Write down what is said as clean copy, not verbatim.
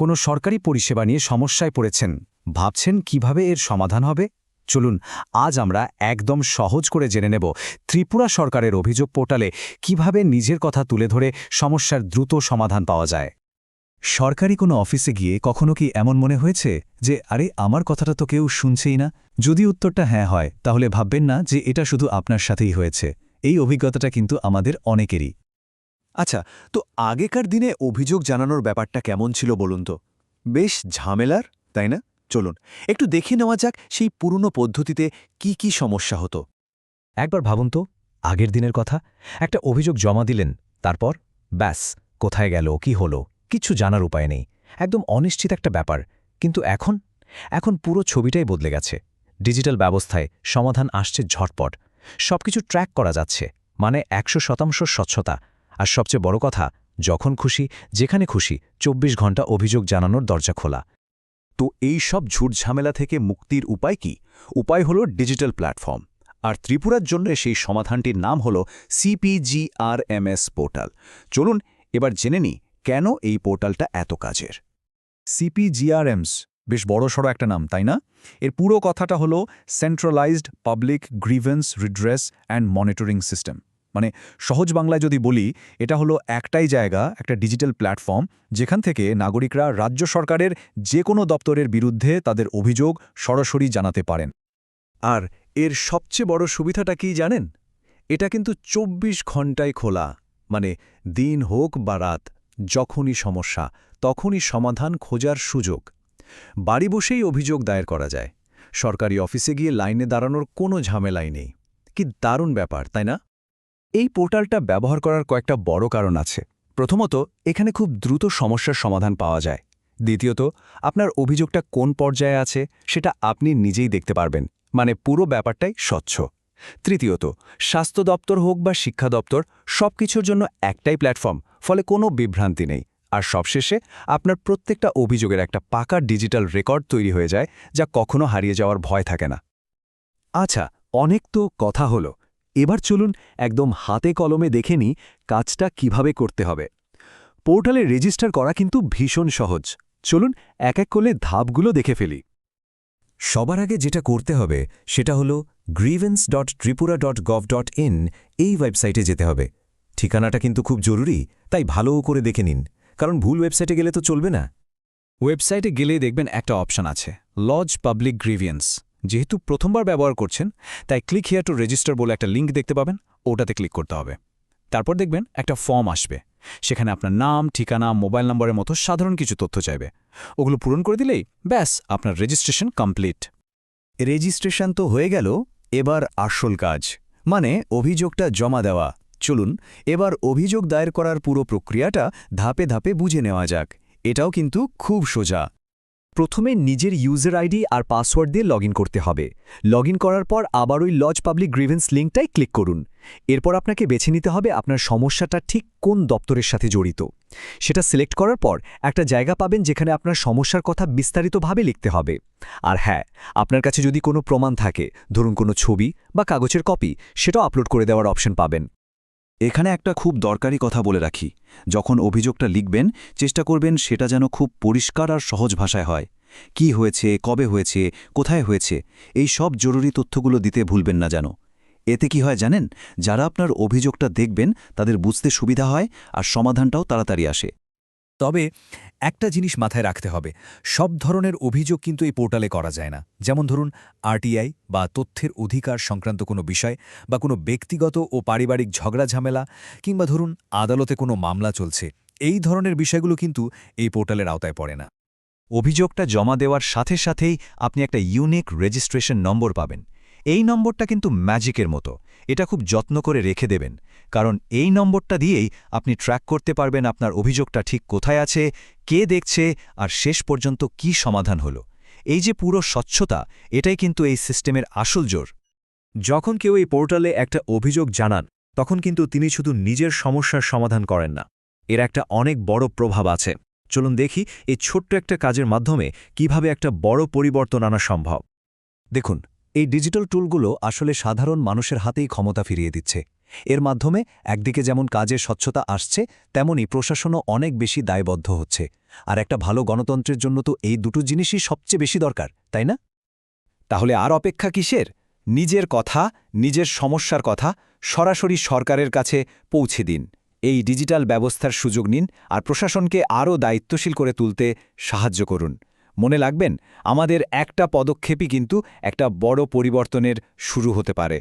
কোনো সরকারি পরিষেবা নিয়ে সমস্যায় পড়েছেন, ভাবছেন কিভাবে এর সমাধান হবে? চলুন আজ আমরা একদম সহজ করে জেনে নেব ত্রিপুরা সরকারের অভিযোগ পোর্টালে কিভাবে নিজের কথা তুলে ধরে সমস্যার দ্রুত সমাধান পাওয়া যায়। সরকারি কোনো অফিসে গিয়ে কখনো কি এমন মনে হয়েছে যে আরে আমার কথাটা তো কেউ শুনছেই না? যদি উত্তরটা হ্যাঁ হয় তাহলে ভাববেন না যে এটা শুধু আপনার সাথেই হয়েছে। এই অভিজ্ঞতাটা কিন্তু আমাদের অনেকেরই। আচ্ছা, তো আগেকার দিনে অভিযোগ জানানোর ব্যাপারটা কেমন ছিল বলুন তো? বেশ ঝামেলার, তাই না? চলুন একটু দেখে নেওয়া যাক সেই পুরনো পদ্ধতিতে কি কি সমস্যা হতো। একবার ভাবুন তো, আগের দিনের কথা। একটা অভিযোগ জমা দিলেন, তারপর ব্যাস, কোথায় গেল, কি হলো, কিচ্ছু জানার উপায় নেই। একদম অনিশ্চিত একটা ব্যাপার। কিন্তু এখন পুরো ছবিটাই বদলে গেছে। ডিজিটাল ব্যবস্থায় সমাধান আসছে ঝটপট। সবকিছু ট্র্যাক করা যাচ্ছে, মানে ১০০% স্বচ্ছতা। আর সবচেয়ে বড় কথা, যখন খুশি, যেখানে খুশি ২৪ ঘন্টা অভিযোগ জানানোর দরজা খোলা। তো এই সব ঝুট ঝামেলা থেকে মুক্তির উপায় কি? উপায় হলো ডিজিটাল প্ল্যাটফর্ম। আর ত্রিপুরার জন্য সেই সমাধানটির নাম হল CPGRMS পোর্টাল। চলুন এবার জেনে নিই কেন এই পোর্টালটা এত কাজের। CPGRMS, বেশ বড়সড় একটা নাম, তাই না? এর পুরো কথাটা হলো centralised public grievance redress and monitoring system. মানে সহজ বাংলায় যদি বলি, এটা হলো একটাই জায়গা, একটা ডিজিটাল প্ল্যাটফর্ম, যেখান থেকে নাগরিকরা রাজ্য সরকারের যে কোনো দপ্তরের বিরুদ্ধে তাদের অভিযোগ সরাসরি জানাতে পারেন। আর এর সবচেয়ে বড় সুবিধাটা কি জানেন? এটা কিন্তু ২৪ ঘন্টায় খোলা, মানে দিন হোক বা রাত, যখনই সমস্যা তখনই সমাধান খোঁজার সুযোগ। বাড়ি বসেই অভিযোগ দায়ের করা যায়। সরকারি অফিসে গিয়ে লাইনে দাঁড়ানোর কোনো ঝামেলাই নেই। কি দারুণ ব্যাপার, তাই না? এই পোর্টালটা ব্যবহার করার কয়েকটা বড় কারণ আছে। প্রথমত, এখানে খুব দ্রুত সমস্যার সমাধান পাওয়া যায়। দ্বিতীয়ত, আপনার অভিযোগটা কোন পর্যায়ে আছে সেটা আপনি নিজেই দেখতে পারবেন, মানে পুরো ব্যাপারটাই স্বচ্ছ। তৃতীয়ত, স্বাস্থ্য দপ্তর হোক বা শিক্ষা দপ্তর, সবকিছুর জন্য একটাই প্ল্যাটফর্ম, ফলে কোনো বিভ্রান্তি নেই। আর সবশেষে, আপনার প্রত্যেকটা অভিযোগের একটা পাকা ডিজিটাল রেকর্ড তৈরি হয়ে যায়, যা কখনো হারিয়ে যাওয়ার ভয় থাকে না। আচ্ছা, অনেক তো কথা হলো। এবার চলুন একদম হাতে কলমে দেখে নিই কাজটা কিভাবে করতে হবে। পোর্টালে রেজিস্টার করা কিন্তু ভীষণ সহজ। চলুন এক এক করে ধাপগুলো দেখে ফেলি। সবার আগে যেটা করতে হবে সেটা হলো grievance.tripura.gov.in এই ওয়েবসাইটে যেতে হবে। ঠিকানাটা কিন্তু খুব জরুরি, তাই ভালো করে দেখে নিন, কারণ ভুল ওয়েবসাইটে গেলে তো চলবে না। ওয়েবসাইটে গেলেই দেখবেন একটা অপশন আছে, লজ পাবলিক গ্রিভিয়েন্স। যেহেতু প্রথমবার ব্যবহার করছেন, তাই ক্লিক হিয়ার টু রেজিস্টার বলে একটা লিঙ্ক দেখতে পাবেন, ওটাতে ক্লিক করতে হবে। তারপর দেখবেন একটা ফর্ম আসবে, সেখানে আপনার নাম, ঠিকানা, মোবাইল নম্বরের মতো সাধারণ কিছু তথ্য চাইবে। ওগুলো পূরণ করে দিলেই ব্যাস আপনার রেজিস্ট্রেশন কমপ্লিট। রেজিস্ট্রেশন তো হয়ে গেল, এবার আসল কাজ, মানে অভিযোগটা জমা দেওয়া। চলুন এবার অভিযোগ দায়ের করার পুরো প্রক্রিয়াটা ধাপে ধাপে বুঝে নেওয়া যাক। এটাও কিন্তু খুব সোজা। প্রথমে নিজের ইউজার আইডি আর পাসওয়ার্ড দিয়ে লগইন করতে হবে। লগইন করার পর আবার ওই লজ পাবলিক গ্রিভেন্স লিঙ্কটাই ক্লিক করুন। এরপর আপনাকে বেছে নিতে হবে আপনার সমস্যাটা ঠিক কোন দপ্তরের সাথে জড়িত। সেটা সিলেক্ট করার পর একটা জায়গা পাবেন যেখানে আপনার সমস্যার কথা বিস্তারিতভাবে লিখতে হবে। আর হ্যাঁ, আপনার কাছে যদি কোনো প্রমাণ থাকে, ধরুন কোনো ছবি বা কাগজের কপি, সেটাও আপলোড করে দেওয়ার অপশন পাবেন। এখানে একটা খুব দরকারি কথা বলে রাখি, যখন অভিযোগটা লিখবেন চেষ্টা করবেন সেটা যেন খুব পরিষ্কার আর সহজ ভাষায় হয়। কি হয়েছে, কবে হয়েছে, কোথায় হয়েছে, এই সব জরুরি তথ্যগুলো দিতে ভুলবেন না যেন। এতে কি হয় জানেন, যারা আপনার অভিযোগটা দেখবেন তাদের বুঝতে সুবিধা হয় আর সমাধানটাও তাড়াতাড়ি আসে। তবে একটা জিনিস মাথায় রাখতে হবে, সব ধরনের অভিযোগ কিন্তু এই পোর্টালে করা যায় না। যেমন ধরুন আরটিআই বা তথ্যের অধিকার সংক্রান্ত কোনো বিষয়, বা কোনো ব্যক্তিগত ও পারিবারিক ঝগড়া ঝামেলা, কিংবা ধরুন আদালতে কোনো মামলা চলছে, এই ধরনের বিষয়গুলো কিন্তু এই পোর্টালের আওতায় পড়ে না। অভিযোগটা জমা দেওয়ার সাথে সাথেই আপনি একটা ইউনিক রেজিস্ট্রেশন নম্বর পাবেন। এই নম্বরটা কিন্তু ম্যাজিকের মতো, এটা খুব যত্ন করে রেখে দেবেন, কারণ এই নম্বরটা দিয়েই আপনি ট্র্যাক করতে পারবেন আপনার অভিযোগটা ঠিক কোথায় আছে, কে দেখছে, আর শেষ পর্যন্ত কি সমাধান হলো। এই যে পুরো স্বচ্ছতা, এটাই কিন্তু এই সিস্টেমের আসল জোর। যখন কেউ এই পোর্টালে একটা অভিযোগ জানান, তখন কিন্তু তিনি শুধু নিজের সমস্যার সমাধান করেন না, এর একটা অনেক বড় প্রভাব আছে। চলুন দেখি এই ছোট্ট একটা কাজের মাধ্যমে কিভাবে একটা বড় পরিবর্তন আনা সম্ভব। দেখুন, এই ডিজিটাল টুলগুলো আসলে সাধারণ মানুষের হাতেই ক্ষমতা ফিরিয়ে দিচ্ছে। এর মাধ্যমে একদিকে যেমন কাজের স্বচ্ছতা আসছে, তেমনি প্রশাসনও অনেক বেশি দায়বদ্ধ হচ্ছে। আর একটা ভালো গণতন্ত্রের জন্য তো এই দুটো জিনিসই সবচেয়ে বেশি দরকার, তাই না? তাহলে আর অপেক্ষা কিসের? নিজের কথা, নিজের সমস্যার কথা সরাসরি সরকারের কাছে পৌঁছে দিন। এই ডিজিটাল ব্যবস্থার সুযোগ নিন আর প্রশাসনকে আরও দায়িত্বশীল করে তুলতে সাহায্য করুন। মনে রাখবেন, আমাদের একটা পদক্ষেপই কিন্তু একটা বড় পরিবর্তনের শুরু হতে পারে।